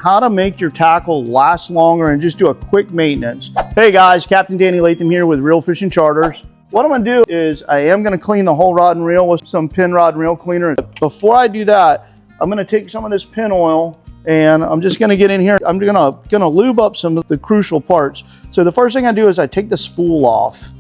how to make your tackle last longer and just do a quick maintenance. Hey guys, Captain Danny Latham here with Reel Fishing Charters. What I'm gonna do is I am gonna clean the whole rod and reel with some pin rod and reel cleaner. Before I do that, I'm gonna take some of this pin oil and I'm just gonna get in here. I'm gonna lube up some of the crucial parts. So the first thing I do is I take the spool off.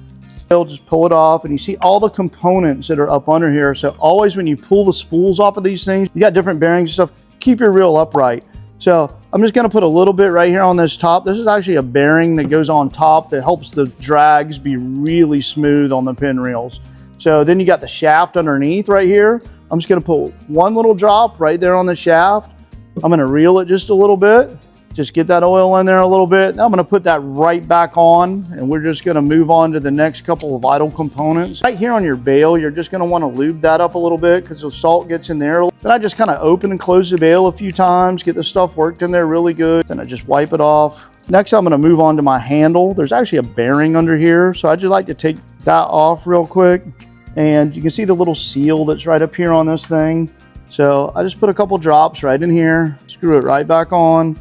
I'll just pull it off and you see all the components that are up under here. So always when you pull the spools off of these things, you got different bearings and stuff, keep your reel upright. So I'm just gonna put a little bit right here on this top. This is actually a bearing that goes on top that helps the drags be really smooth on the pin reels. So then you got the shaft underneath right here. I'm just gonna put one little drop right there on the shaft. I'm gonna reel it just a little bit. Just get that oil in there a little bit. Now I'm gonna put that right back on and we're just gonna move on to the next couple of vital components. Right here on your bail, you're just gonna wanna lube that up a little bit because the salt gets in there. Then I just kind of open and close the bail a few times, get the stuff worked in there really good. Then I just wipe it off. Next, I'm gonna move on to my handle. There's actually a bearing under here. So I just like to take that off real quick. And you can see the little seal that's right up here on this thing. So I just put a couple drops right in here, screw it right back on.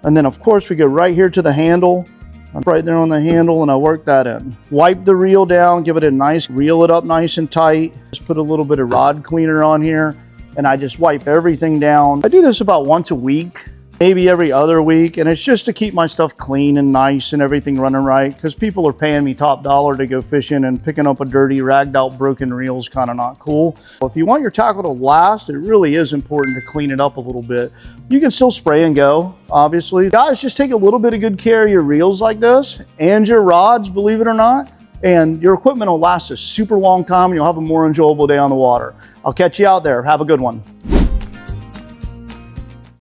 And then of course we go right here to the handle. I'm right there on the handle and I work that in. Wipe the reel down, give it a nice, reel it up nice and tight. Just put a little bit of rod cleaner on here and I just wipe everything down. I do this about once a week, maybe every other week. And it's just to keep my stuff clean and nice and everything running right. Because people are paying me top dollar to go fishing and picking up a dirty, ragged out, broken reel is kind of not cool. If you want your tackle to last, it really is important to clean it up a little bit. You can still spray and go, obviously. Guys, just take a little bit of good care of your reels like this and your rods, believe it or not. And your equipment will last a super long time and you'll have a more enjoyable day on the water. I'll catch you out there. Have a good one.